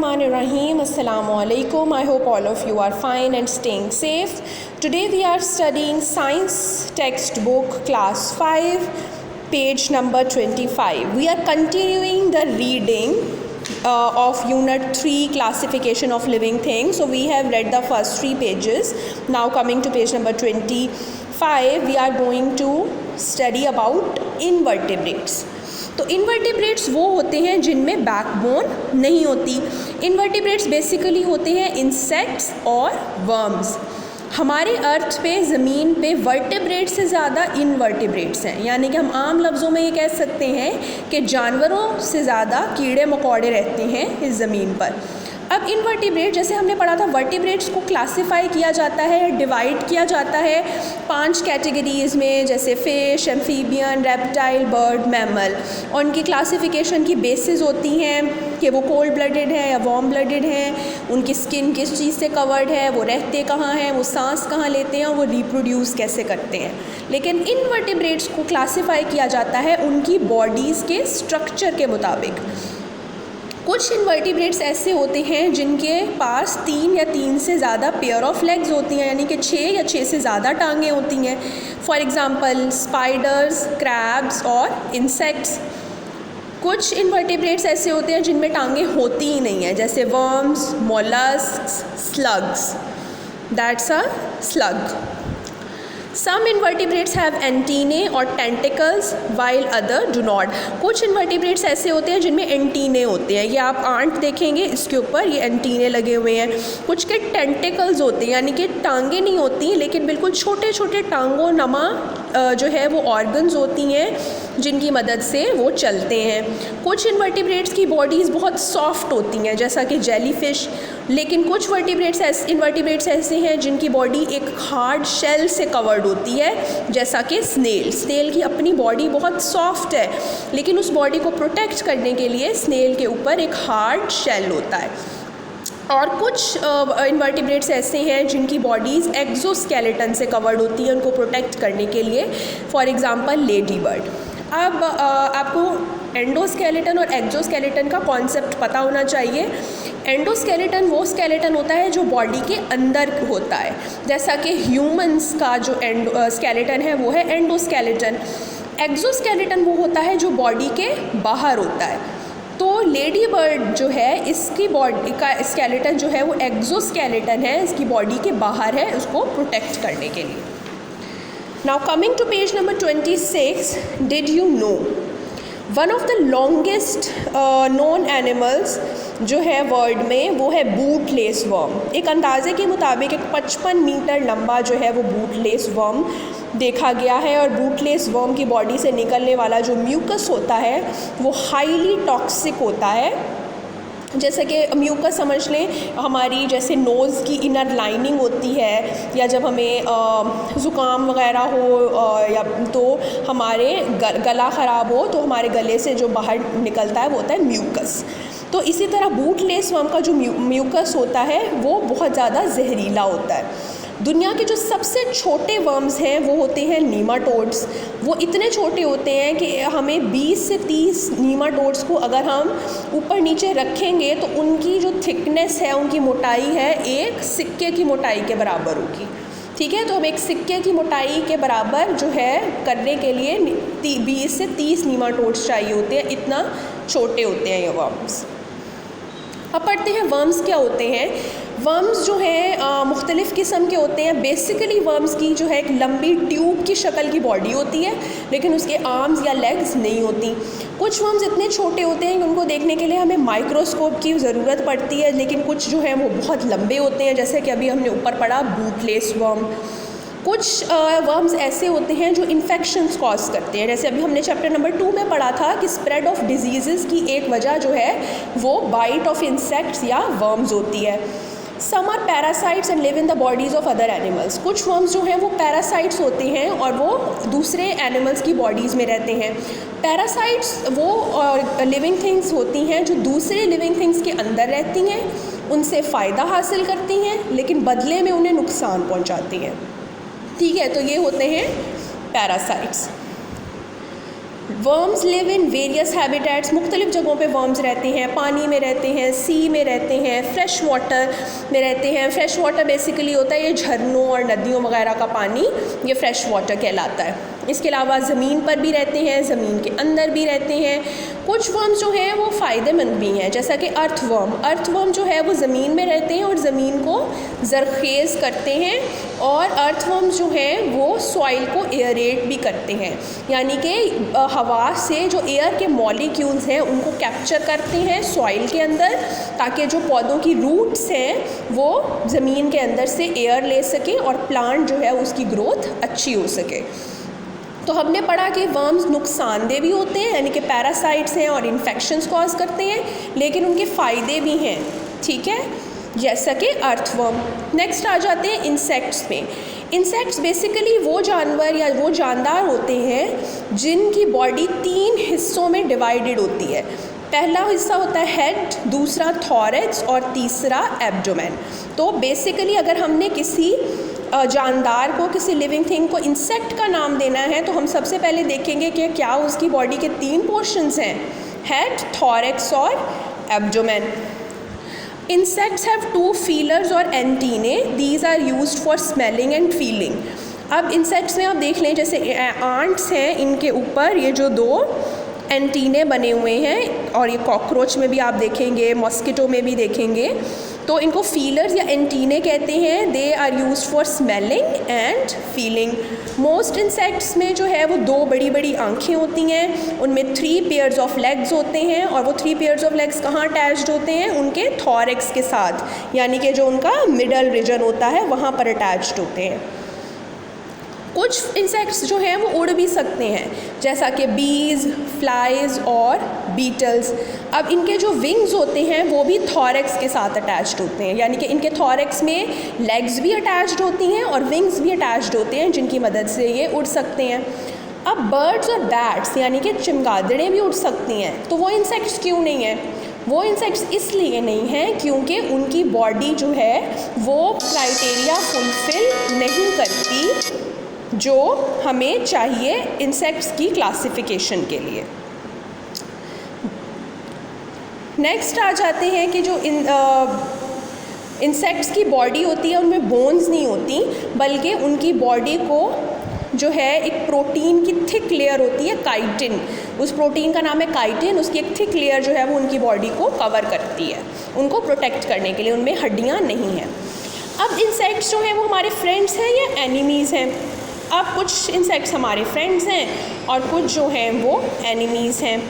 Bismillahirrahmanirrahim. Assalamu alaikum. I hope all of you are fine and staying safe. Today we are studying science textbook class 5, page number 25. We are continuing the reading of unit 3, classification of living things. So we have read the first 3 pages. Now coming to page number 25, we are going to study about invertebrates. तो invertebrates वो होते हैं जिनमें backbone नहीं होती. Invertebrates basically होते हैं insects और वर्म्स. हमारे अर्थ पे ज़मीन पे वर्टिब्रेट से ज़्यादा इनवर्टिब्रेट्स हैं, यानी कि हम आम लफ्ज़ों में ये कह सकते हैं कि जानवरों से ज़्यादा कीड़े मकोड़े रहते हैं इस ज़मीन पर. अब इनवर्टिब्रेट, जैसे हमने पढ़ा था, वर्टिब्रेट्स को क्लासिफाई किया जाता है, डिवाइड किया जाता है 5 कैटेगरीज़ में, जैसे fish, amphibian, reptile, bird, mammal. और उनकी क्लासिफिकेशन की बेसिस होती हैं कि वो कोल्ड ब्लडेड है या वार्म ब्लडेड हैं, उनकी स्किन किस चीज़ से कवर्ड है, वो रहते कहाँ हैं, वो सांस कहाँ लेते हैं और वो रिप्रोड्यूस कैसे करते हैं. लेकिन इनवर्टिब्रेट्स को क्लासिफाई किया जाता है उनकी बॉडीज़ के स्ट्रक्चर के मुताबिक. कुछ इन्वर्टिब्रेट्स ऐसे होते हैं जिनके पास 3 या 3 से ज़्यादा पेयर ऑफ लेग्स होती हैं, यानी कि 6 या 6 से ज़्यादा टांगें होती हैं. फॉर एग्ज़ाम्पल स्पाइडर्स, क्रैब्स और इंसेक्ट्स. कुछ इन्वर्टिब्रेट्स ऐसे होते हैं जिनमें टांगें होती ही नहीं हैं, जैसे worms, molluscs, slugs. That's a slug. Some invertebrates have antennae और tentacles while other do not. कुछ invertebrates ऐसे होते हैं जिनमें एंटीने होते हैं. ये आप आंट देखेंगे, इसके ऊपर ये एंटीने लगे हुए हैं. कुछ के टेंटिकल्स होते हैं, यानी कि टांगें नहीं होती लेकिन बिल्कुल छोटे छोटे टांगों नमा जो है वो ऑर्गन्स होती हैं जिनकी मदद से वो चलते हैं. कुछ इन्वर्टिब्रेट्स की बॉडीज़ बहुत सॉफ्ट होती हैं, जैसा कि जेलीफिश. लेकिन कुछ इन्वर्टिब्रेट्स ऐसे हैं जिनकी बॉडी एक हार्ड शेल से कवर्ड होती है, जैसा कि स्नेल की अपनी बॉडी बहुत सॉफ्ट है, लेकिन उस बॉडी को प्रोटेक्ट करने के लिए स्नेल के ऊपर एक हार्ड शेल होता है. और कुछ इन्वर्टिब्रेट्स ऐसे हैं जिनकी बॉडीज़ एक्सोस्केलेटन से कवर्ड होती हैं उनको प्रोटेक्ट करने के लिए. For example lady bird. अब आपको एंडोस्केलेटन और एक्सोस्केलेटन का कॉन्सेप्ट पता होना चाहिए. एंडोस्केलेटन वो स्केलेटन होता है जो बॉडी के अंदर होता है, जैसा कि ह्यूमंस का जो स्केलेटन है वो है एंडोस्केलेटन. एक्सोस्केलेटन वो होता है जो बॉडी के बाहर होता है. तो लेडी बर्ड जो है इसकी बॉडी का स्केलेटन जो है वो एक्सोस्केलेटन है, इसकी बॉडी के बाहर है उसको प्रोटेक्ट करने के लिए. Now coming to page number 26, did you know one of the longest known animals जो है वर्ल्ड में वो है बूटलेस वर्म. एक अंदाजे के मुताबिक एक 55 मीटर लंबा जो है वो बूटलेस वर्म देखा गया है. और बूटलेस वर्म की बॉडी से निकलने वाला जो म्यूकस होता है वो हाईली टॉक्सिक होता है. जैसे कि म्यूकस समझ लें, हमारी जैसे नोज़ की इनर लाइनिंग होती है, या जब हमें ज़ुकाम वग़ैरह हो या तो हमारे गला ख़राब हो तो हमारे गले से जो बाहर निकलता है वो होता है म्यूकस. तो इसी तरह बूटलेस वर्म का जो म्यूकस होता है वो बहुत ज़्यादा जहरीला होता है. दुनिया के जो सबसे छोटे वर्म्स हैं वो होते हैं नीमाटोड्स. वो इतने छोटे होते हैं कि हमें 20 से 30 नीमाटोड्स को अगर हम ऊपर नीचे रखेंगे तो उनकी जो थिकनेस है, उनकी मोटाई है, एक सिक्के की मोटाई के बराबर होगी. ठीक है, तो हम एक सिक्के की मोटाई के बराबर जो है करने के लिए 20 से 30 नीमाटोड्स चाहिए होते हैं. इतना छोटे होते हैं ये वर्म्स. अब पढ़ते हैं वर्म्स क्या होते हैं. वर्म्स जो हैं मुख्तलिफ़ किस्म के होते हैं. बेसिकली वर्म्स की जो है एक लंबी ट्यूब की शक्ल की बॉडी होती है, लेकिन उसके आर्म्स या लेग्स नहीं होती. कुछ वर्म्स इतने छोटे होते हैं कि उनको देखने के लिए हमें माइक्रोस्कोप की ज़रूरत पड़ती है, लेकिन कुछ जो हैं वो बहुत लंबे होते हैं, जैसे कि अभी हमने ऊपर पढ़ा बूटलेस वर्म. कुछ वर्म्स ऐसे होते हैं जो इन्फेक्शंस कॉज करते हैं, जैसे अभी हमने चैप्टर नंबर 2 में पढ़ा था कि स्प्रेड ऑफ डिजीज़ की एक वजह जो है वो बाइट ऑफ इंसेक्ट्स या वर्म्स होती है. Some are parasites and live in the bodies of other animals. कुछ वर्म्स जो हैं वो पैरासाइट्स होते हैं और वो दूसरे एनिमल्स की बॉडीज़ में रहते हैं. पैरासाइट्स वो लिविंग थिंग्स होती हैं जो दूसरे लिविंग थिंग्स के अंदर रहती हैं, उनसे फ़ायदा हासिल करती हैं, लेकिन बदले में उन्हें नुकसान पहुँचाती हैं. ठीक है, तो ये होते हैं parasites. Worms live in various habitats, मुख्तलिफ जगहों पे वर्म्स रहते हैं, पानी में रहते हैं, सी में रहते हैं, फ्रेश वाटर में रहते हैं। फ्रेश वाटर बेसिकली होता है ये झरनों और नदियों वगैरह का पानी, ये फ्रेश वाटर कहलाता है। इसके अलावा ज़मीन पर भी रहते हैं, ज़मीन के अंदर भी रहते हैं। कुछ वर्म्स जो हैं वो फ़ायदेमंद भी हैं, जैसा कि अर्थवर्म जो है वो ज़मीन में रहते हैं और ज़मीन को ज़रखेज़ करते हैं, और अर्थवर्म जो हैं वो सॉइल को एयरेट भी करते हैं, यानी कि हवा से जो एयर के मॉलिक्यूल्स हैं उनको कैप्चर करते हैं सॉइल के अंदर, ताकि जो पौधों की रूट्स हैं वो ज़मीन के अंदर से एयर ले सकें और प्लांट जो है उसकी ग्रोथ अच्छी हो सके। तो हमने पढ़ा कि वर्म्स नुकसानदेह भी होते हैं, यानी कि पैरासाइट्स हैं और इन्फेक्शंस कॉज करते हैं, लेकिन उनके फ़ायदे भी हैं, ठीक है, जैसा कि अर्थवर्म। नेक्स्ट आ जाते हैं इंसेक्ट्स में। इंसेक्ट्स बेसिकली वो जानवर या वो जानदार होते हैं जिनकी बॉडी 3 हिस्सों में डिवाइडेड होती है। पहला हिस्सा होता है हेड, दूसरा थॉरैक्स और तीसरा एब्डोमेन। तो बेसिकली अगर हमने किसी जानदार को, किसी लिविंग थिंग को इंसेक्ट का नाम देना है तो हम सबसे पहले देखेंगे कि क्या उसकी बॉडी के 3 पोर्शंस हैं, हेड, थॉरैक्स और एब्डोमेन। Insects have 2 feelers और antennae. These are used for smelling and feeling. अब इंसेक्ट्स में आप देख लें, जैसे आंट्स हैं, इनके ऊपर ये जो 2 एंटीने बने हुए हैं, और ये कॉकरोच में भी आप देखेंगे, मॉस्किटो में भी देखेंगे, तो इनको फीलर्स या एंटीने कहते हैं। They are used for smelling and feeling. Most insects में जो है वो 2 बड़ी बड़ी आँखें होती हैं, उनमें 3 पेयर्स ऑफ लेग्स होते हैं, और वो 3 पेयर्स ऑफ लेग्स कहाँ अटैच्ड होते हैं, उनके थॉरैक्स के साथ, यानी कि जो उनका मिडल रीजन होता है वहाँ पर अटैच्ड होते हैं। कुछ इंसेक्ट्स जो हैं वो उड़ भी सकते हैं, जैसा कि बीज, फ्लाइज और बीटल्स। अब इनके जो विंग्स होते हैं वो भी थॉरैक्स के साथ अटैच्ड होते हैं, यानी कि इनके थॉरैक्स में लेग्स भी अटैच्ड होती हैं और विंग्स भी अटैच्ड होते हैं, जिनकी मदद से ये उड़ सकते हैं। अब बर्ड्स और बैट्स यानी कि चमगादड़ें भी उड़ सकती हैं, तो वो इंसेक्ट्स क्यों नहीं हैं? वो इंसेक्ट्स इसलिए नहीं हैं क्योंकि उनकी बॉडी जो है वो क्राइटेरिया फुलफ़िल नहीं करती जो हमें चाहिए इंसेक्ट्स की क्लासिफिकेशन के लिए। नेक्स्ट आ जाते हैं कि जो इंसेक्ट्स की बॉडी होती है उनमें बोन्स नहीं होती, बल्कि उनकी बॉडी को जो है एक प्रोटीन की थिक लेयर होती है, काइटिन। उस प्रोटीन का नाम है काइटिन। उसकी एक थिक लेयर जो है वो उनकी बॉडी को कवर करती है, उनको प्रोटेक्ट करने के लिए। उनमें हड्डियाँ नहीं हैं। अब इंसेक्ट्स जो हैं वो हमारे फ्रेंड्स हैं या एनिमीज़ हैं? अब कुछ इंसेक्ट्स हमारे फ्रेंड्स हैं और कुछ जो हैं वो एनिमीज़ हैं।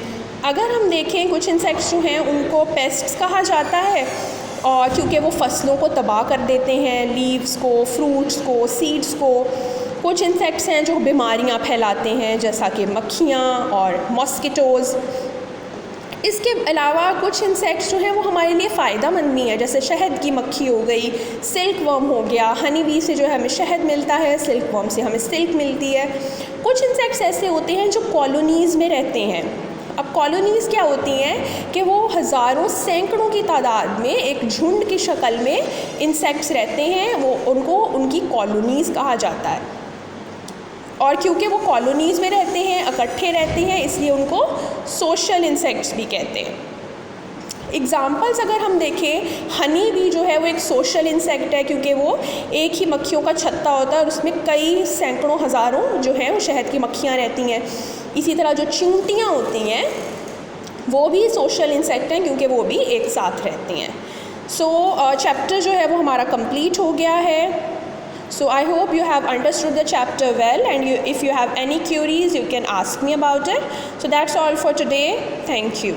अगर हम देखें, कुछ इंसेक्ट्स जो हैं उनको पेस्ट्स कहा जाता है, और क्योंकि वो फसलों को तबाह कर देते हैं, लीव्स को, फ्रूट्स को, सीड्स को। कुछ इंसेक्ट्स हैं जो बीमारियां फैलाते हैं, जैसा कि मक्खियाँ और मॉस्किटोज़। इसके अलावा कुछ इंसेक्ट्स जो हैं वो हमारे लिए फ़ायदेमंद भी हैं, जैसे शहद की मक्खी हो गई, सिल्क वर्म हो गया। हनी बी से जो है हमें शहद मिलता है, सिल्क वर्म से हमें सिल्क मिलती है। कुछ इंसेक्ट्स ऐसे होते हैं जो कॉलोनीज़ में रहते हैं। अब कॉलोनीज़ क्या होती हैं कि वो हज़ारों, सैकड़ों की तादाद में एक झुंड की शक्ल में इंसेक्ट्स रहते हैं, वो उनको उनकी कॉलोनीज़ कहा जाता है। और क्योंकि वो कॉलोनीज़ में रहते हैं, इकट्ठे रहते हैं, इसलिए उनको सोशल इंसेक्ट्स भी कहते हैं। एग्ज़ाम्पल्स अगर हम देखें, हनी बी जो है वो एक सोशल इंसेक्ट है, क्योंकि वो एक ही मक्खियों का छत्ता होता है और उसमें कई सैकड़ों हज़ारों जो हैं वो शहद की मक्खियाँ रहती हैं। इसी तरह जो चींटियाँ होती हैं वो भी सोशल इंसेक्ट हैं, क्योंकि वो भी एक साथ रहती हैं। सो चैप्टर जो है वो हमारा कंप्लीट हो गया है। So I hope you have understood the chapter well, and if you have any queries, you can ask me about it. So that's all for today. Thank you.